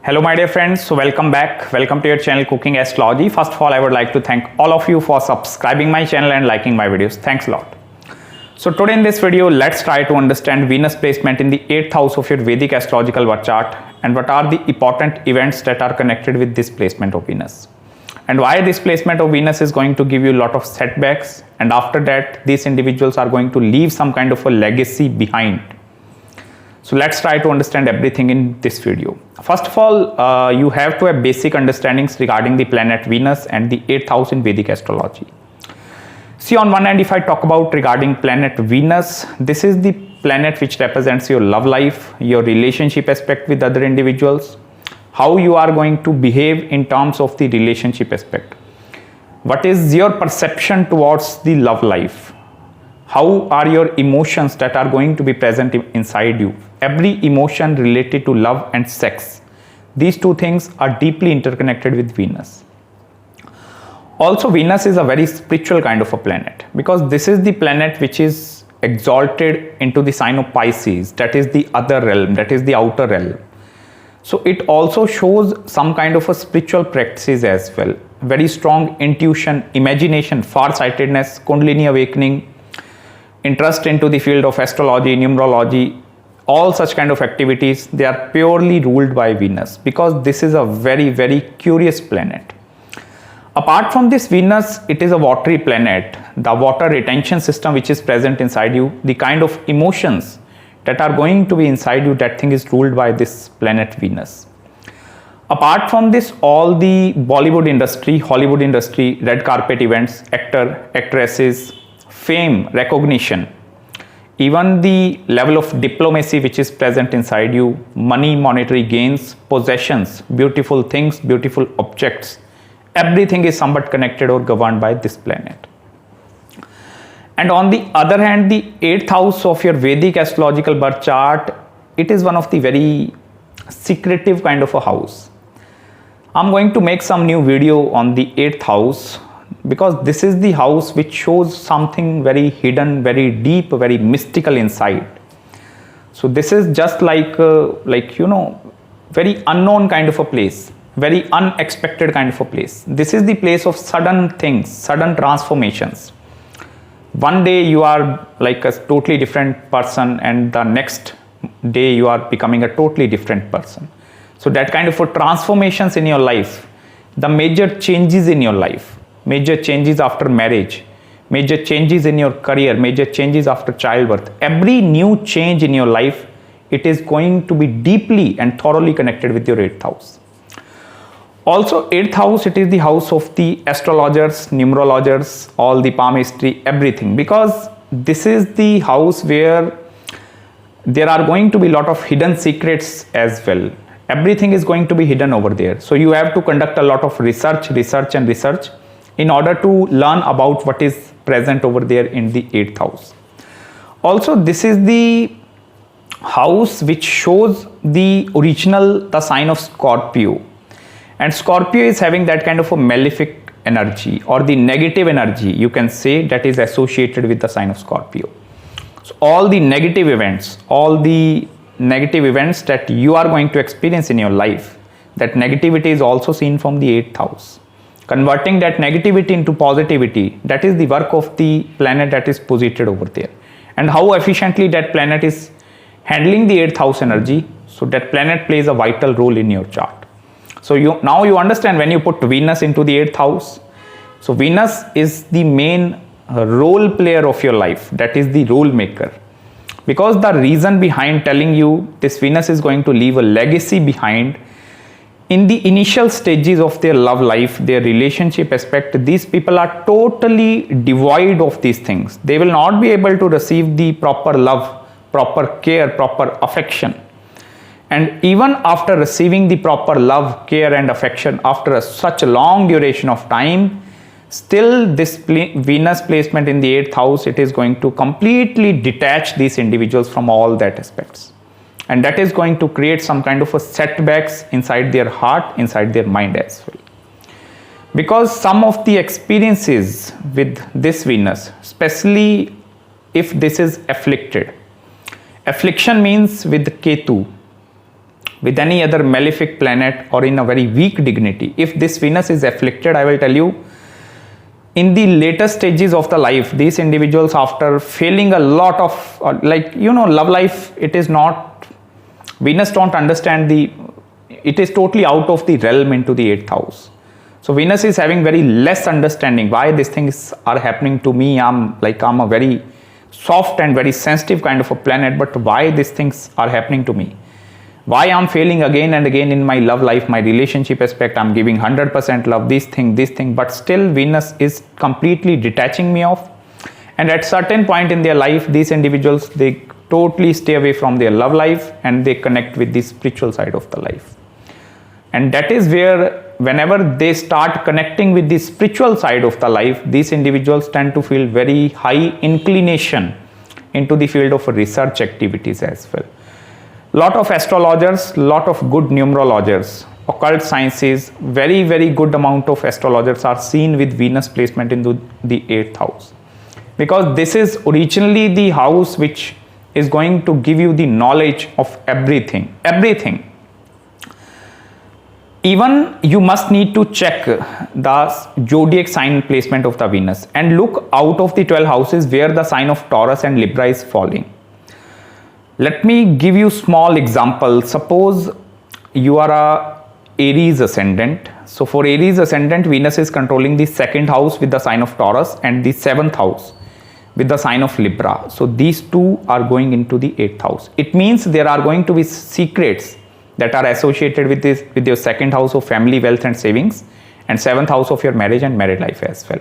Hello my dear friends, so welcome back. Welcome to your channel Cooking Astrology. First of all, I would like to thank all of you for subscribing my channel and liking my videos. Thanks a lot. So today in this video, let's try to understand Venus placement in the 8th house of your Vedic astrological birth chart and what are the important events that are connected with this placement of Venus. And why this placement of Venus is going to give you a lot of setbacks, and after that these individuals are going to leave some kind of a legacy behind. So let's try to understand everything in this video. First of all, you have to have basic understandings regarding the planet Venus and the 8th house in Vedic astrology. See, on one hand, if I talk about regarding planet Venus, this is the planet which represents your love life, your relationship aspect with other individuals, how you are going to behave in terms of the relationship aspect. What is your perception towards the love life? How are your emotions that are going to be present inside you? Every emotion related to love and sex. These two things are deeply interconnected with Venus. Also, Venus is a very spiritual kind of a planet because this is the planet which is exalted into the sign of Pisces, that is the other realm, that is the outer realm. So it also shows some kind of a spiritual practices as well. Very strong intuition, imagination, far-sightedness, Kundalini awakening, interest into the field of astrology, numerology, all such kind of activities, they are purely ruled by Venus because this is a very, very curious planet. Apart from this Venus, it is a watery planet. The water retention system which is present inside you, the kind of emotions that are going to be inside you, that thing is ruled by this planet Venus. Apart from this, all the Bollywood industry, Hollywood industry, red carpet events, actor, actresses, fame, recognition, even the level of diplomacy which is present inside you, money, monetary gains, possessions, beautiful things, beautiful objects, everything is somewhat connected or governed by this planet. And on the other hand, the 8th house of your Vedic astrological birth chart, it is one of the very secretive kind of a house. I'm going to make some new video on the 8th house because this is the house which shows something very hidden, very deep, very mystical inside. So this is just like very unknown kind of a place, very unexpected kind of a place. This is the place of sudden things, sudden transformations. One day you are like a totally different person and the next day you are becoming a totally different person. So that kind of a transformations in your life, the major changes in your life, major changes after marriage, major changes in your career, major changes after childbirth, every new change in your life, it is going to be deeply and thoroughly connected with your 8th house. Also, 8th house, it is the house of the astrologers, numerologers, all the palmistry, everything, because this is the house where there are going to be a lot of hidden secrets as well. Everything is going to be hidden over there. So you have to conduct a lot of research in order to learn about what is present over there in the 8th house. Also, this is the house which shows the sign of Scorpio. And Scorpio is having that kind of a malefic energy or the negative energy, you can say, that is associated with the sign of Scorpio. So all the negative events that you are going to experience in your life, that negativity is also seen from the 8th house. Converting that negativity into positivity, that is the work of the planet that is posited over there. And how efficiently that planet is handling the 8th house energy, so that planet plays a vital role in your chart. So now you understand when you put Venus into the 8th house. So Venus is the main role player of your life, that is the role maker. Because the reason behind telling you this Venus is going to leave a legacy behind, in the initial stages of their love life, their relationship aspect, these people are totally devoid of these things. They will not be able to receive the proper love, proper care, proper affection. And even after receiving the proper love, care and affection after such a long duration of time, still this Venus placement in the 8th house, it is going to completely detach these individuals from all that aspects. And that is going to create some kind of a setbacks inside their heart, inside their mind as well. Because some of the experiences with this Venus, especially if this is afflicted. Affliction means with Ketu. with any other malefic planet or in a very weak dignity, if this Venus is afflicted, I will tell you, in the later stages of the life, these individuals, after failing a lot of love life, it is not, Venus don't understand it is totally out of the realm into the 8th house. So Venus is having very less understanding why these things are happening to me. I'm a very soft and very sensitive kind of a planet, but why these things are happening to me? Why I'm failing again and again in my love life, my relationship aspect, I'm giving 100% love, this thing, but still Venus is completely detaching me off. And at certain point in their life, these individuals, they totally stay away from their love life and they connect with the spiritual side of the life. And that is where whenever they start connecting with the spiritual side of the life, these individuals tend to feel very high inclination into the field of research activities as well. Lot of astrologers, lot of good numerologers, occult sciences, very, very good amount of astrologers are seen with Venus placement into the 8th house. Because this is originally the house which is going to give you the knowledge of everything. Even you must need to check the zodiac sign placement of the Venus and look out of the 12 houses where the sign of Taurus and Libra is falling. Let me give you small example. Suppose you are a Aries ascendant. So for Aries ascendant, Venus is controlling the 2nd house with the sign of Taurus and the 7th house with the sign of Libra. So these two are going into the 8th house. It means there are going to be secrets that are associated with your 2nd house of family, wealth and savings, and 7th house of your marriage and married life as well.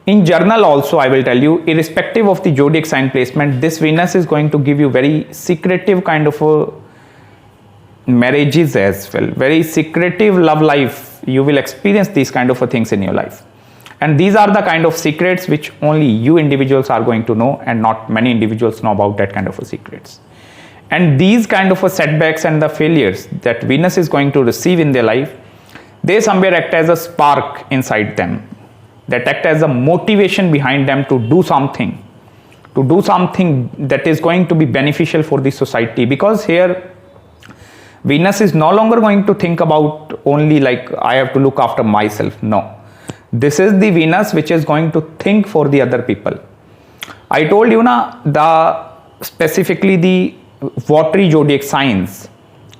In journal also, I will tell you, irrespective of the zodiac sign placement, this Venus is going to give you very secretive kind of marriages as well, very secretive love life. You will experience these kind of things in your life. And these are the kind of secrets which only you individuals are going to know, and not many individuals know about that kind of secrets. And these kind of setbacks and the failures that Venus is going to receive in their life, they somewhere act as a spark inside them, that act as a motivation behind them to do something that is going to be beneficial for the society. Because here Venus is no longer going to think about only I have to look after myself. No, this is the Venus which is going to think for the other people. I told you specifically the watery zodiac signs,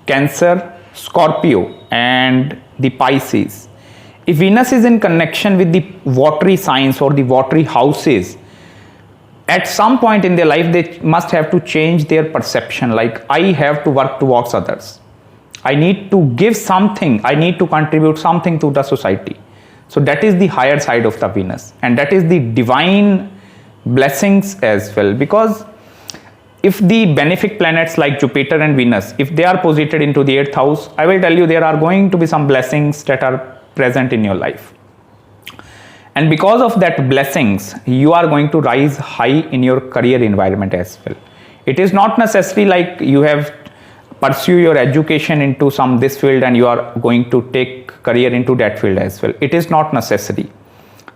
Cancer, Scorpio and the Pisces. If Venus is in connection with the watery signs or the watery houses, at some point in their life they must have to change their perception. I have to work towards others. I need to give something. I need to contribute something to the society. So that is the higher side of the Venus, and that is the divine blessings as well. Because if the benefic planets like Jupiter and Venus, if they are posited into the 8th house, I will tell you there are going to be some blessings that are present in your life. And because of that blessings, you are going to rise high in your career environment as well. It is not necessary you have pursue your education into this field and you are going to take career into that field as well. It is not necessary.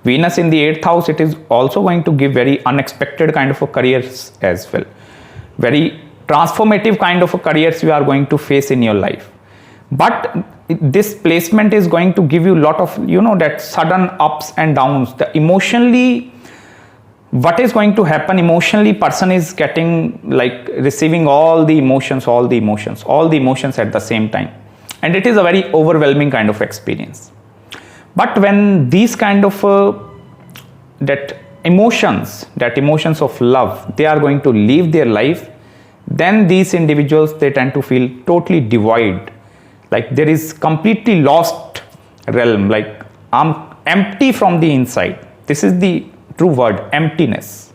Venus in the 8th house, it is also going to give very unexpected kind of careers as well. Very transformative kind of careers you are going to face in your life. But this placement is going to give you a lot of, that sudden ups and downs. The emotionally, what is going to happen emotionally, person is getting receiving all the emotions at the same time. And it is a very overwhelming kind of experience. But when these kind of that emotions of love, they are going to leave their life, then these individuals, they tend to feel totally devoid. There is completely lost realm, I'm empty from the inside. This is the true word, emptiness.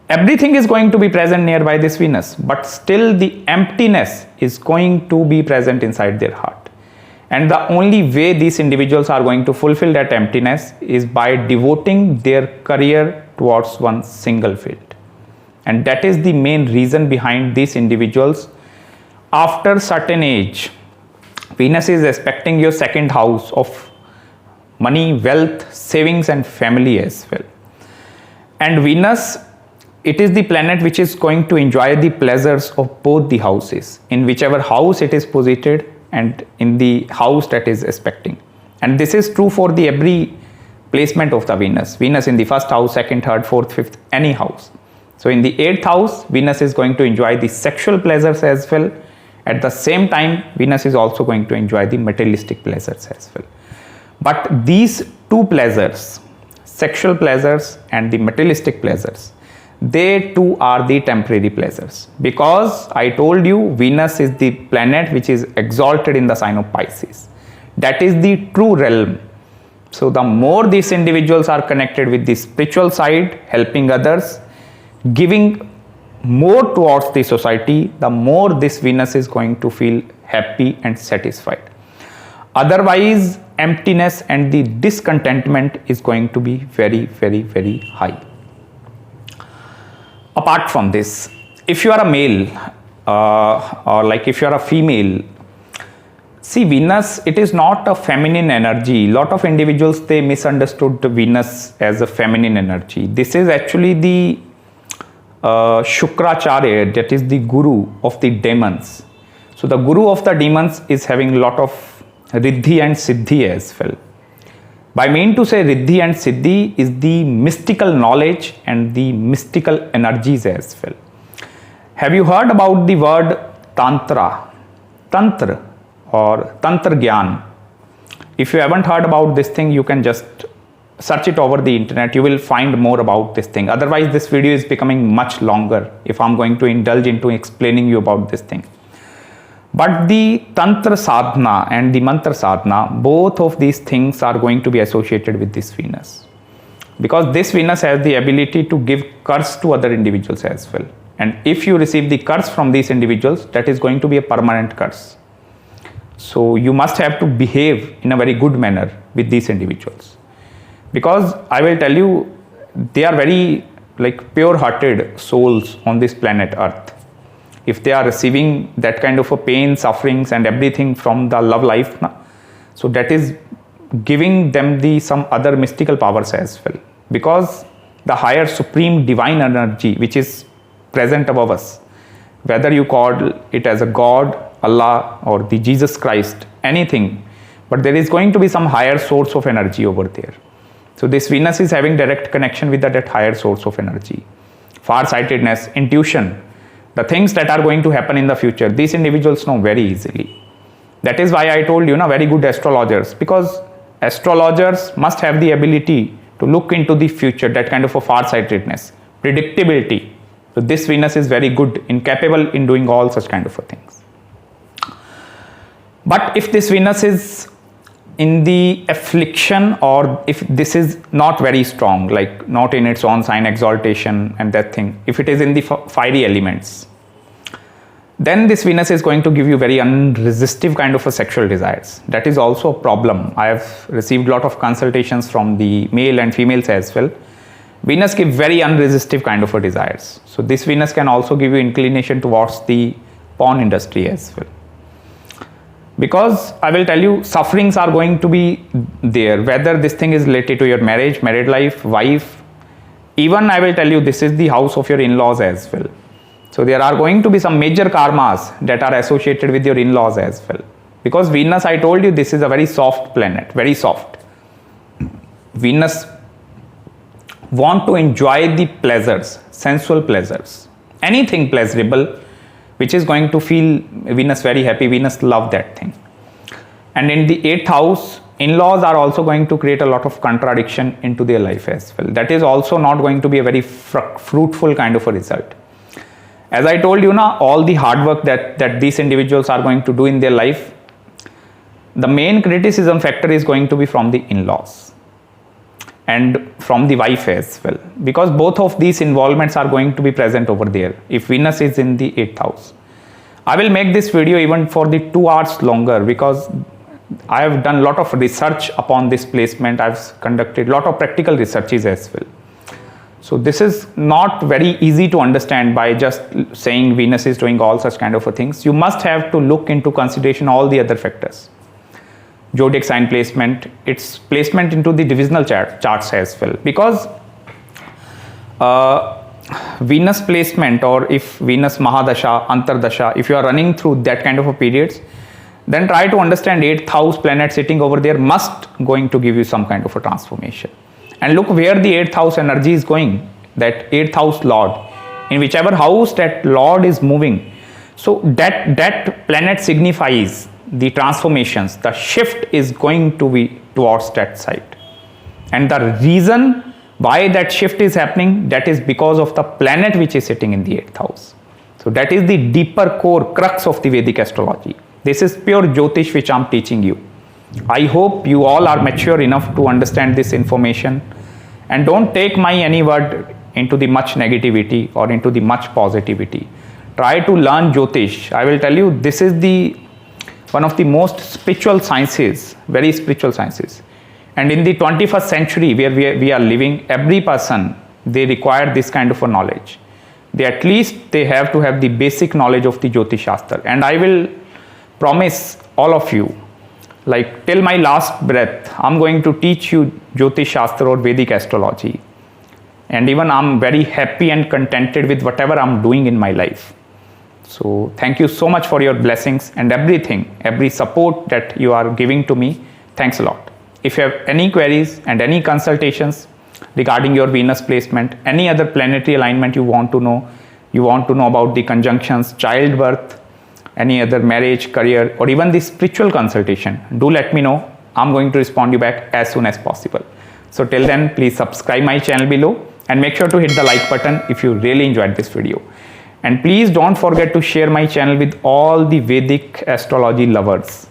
Everything is going to be present nearby this Venus, but still the emptiness is going to be present inside their heart. And the only way these individuals are going to fulfill that emptiness is by devoting their career towards one single field. And that is the main reason behind these individuals. After certain age, Venus is aspecting your 2nd house of money, wealth, savings and family as well. And Venus it is the planet which is going to enjoy the pleasures of both the houses, in whichever house it is posited and in the house that is aspecting. And this is true for the every placement of the Venus. Venus in the first house, second, third, fourth, fifth, any house. So in the 8th house, Venus is going to enjoy the sexual pleasures as well. At the same time, Venus is also going to enjoy the materialistic pleasures as well. But these two pleasures, sexual pleasures and the materialistic pleasures, they too are the temporary pleasures, because I told you Venus is the planet which is exalted in the sign of Pisces. That is the true realm. So the more these individuals are connected with the spiritual side, helping others, giving more towards the society, the more this Venus is going to feel happy and satisfied. Otherwise, emptiness and the discontentment is going to be very, very, very high. Apart from this, if you are a male or like if you are a female, see, Venus, it is not a feminine energy. Lot of individuals, they misunderstood the Venus as a feminine energy. This is actually the Shukracharya, that is the guru of the demons. So the guru of the demons is having a lot of riddhi and siddhi as well. By mean to say, riddhi and siddhi is the mystical knowledge and the mystical energies as well. Have you heard about the word tantra, tantra or tantra gyan? If you haven't heard about this thing, you can just search it over the internet. You will find more about this thing. Otherwise, this video is becoming much longer if I'm going to indulge into explaining you about this thing. But the Tantra sadhana and the Mantra sadhana, both of these things are going to be associated with this Venus. Because this Venus has the ability to give curse to other individuals as well. And if you receive the curse from these individuals, that is going to be a permanent curse. So you must have to behave in a very good manner with these individuals. Because I will tell you, they are very like pure-hearted souls on this planet Earth. If they are receiving that kind of a pain, sufferings and everything from the love life, so that is giving them some other mystical powers as well. Because the higher supreme divine energy which is present above us, whether you call it as a God, Allah or the Jesus Christ, anything, but there is going to be some higher source of energy over there. So this Venus is having direct connection with that higher source of energy. Far-sightedness, intuition, the things that are going to happen in the future, these individuals know very easily. That is why I told you, very good astrologers, because astrologers must have the ability to look into the future, that kind of a far-sightedness, predictability. So this Venus is very good capable in doing all such kind of things. But if this Venus is in the affliction, or if this is not very strong, like not in its own sign, exaltation and that thing, if it is in the fiery elements, then this Venus is going to give you very unresistive kind of a sexual desires. That is also a problem. I have received a lot of consultations from the male and females as well. Venus gives very unresistive kind of a desires. So this Venus can also give you inclination towards the porn industry as well. Because I will tell you, sufferings are going to be there, whether this thing is related to your marriage, married life, wife. Even I will tell you, this is the house of your in-laws as well. So there are going to be some major karmas that are associated with your in-laws as well. Because Venus, I told you, this is a very soft planet, very soft. Venus want to enjoy the pleasures, sensual pleasures, anything pleasurable, which is going to feel Venus very happy. Venus love that thing. And in the 8th house, in-laws are also going to create a lot of contradiction into their life as well. That is also not going to be a very fruitful kind of a result. As I told you, all the hard work that these individuals are going to do in their life, the main criticism factor is going to be from the in-laws and from the wife as well, because both of these involvements are going to be present over there if Venus is in the 8th house. I will make this video even for the 2 hours longer, because I have done a lot of research upon this placement. I've conducted a lot of practical researches as well. So this is not very easy to understand by just saying Venus is doing all such kind of things. You must have to look into consideration all the other factors. Zodiac sign placement, its placement into the divisional charts as well. Because Venus placement, or if Venus Mahadasha, Antardasha, if you are running through that kind of a periods, then try to understand 8th house planet sitting over there must going to give you some kind of a transformation. And look where the 8th house energy is going, that 8th house Lord, in whichever house that Lord is moving. So that planet signifies the transformations, the shift is going to be towards that side. And the reason why that shift is happening, that is because of the planet which is sitting in the 8th house. So that is the deeper core crux of the Vedic astrology. This is pure Jyotish which I am teaching you. I hope you all are mature enough to understand this information, and don't take my any word into the much negativity or into the much positivity. Try to learn Jyotish. I will tell you, this is the one of the most spiritual sciences, very spiritual sciences. And in the 21st century where we are living, every person, they require this kind of a knowledge. At least they have to have the basic knowledge of the Jyotish Shastra. And I will promise all of you, like till my last breath, I'm going to teach you Jyotish Shastra or Vedic astrology. And even I'm very happy and contented with whatever I'm doing in my life. So thank you so much for your blessings and everything, every support that you are giving to me. Thanks a lot. If you have any queries and any consultations regarding your Venus placement, any other planetary alignment you want to know about the conjunctions, childbirth, any other marriage, career, or even the spiritual consultation, do let me know. I'm going to respond you back as soon as possible. So till then, please subscribe my channel below and make sure to hit the like button if you really enjoyed this video. And please don't forget to share my channel with all the Vedic astrology lovers.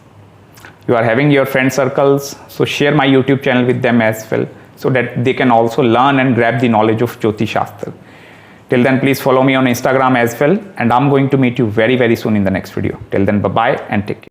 You are having your friend circles, so share my YouTube channel with them as well, so that they can also learn and grab the knowledge of Jyotish Shastra. Till then, please follow me on Instagram as well, and I'm going to meet you very, very soon in the next video. Till then, bye-bye and take care.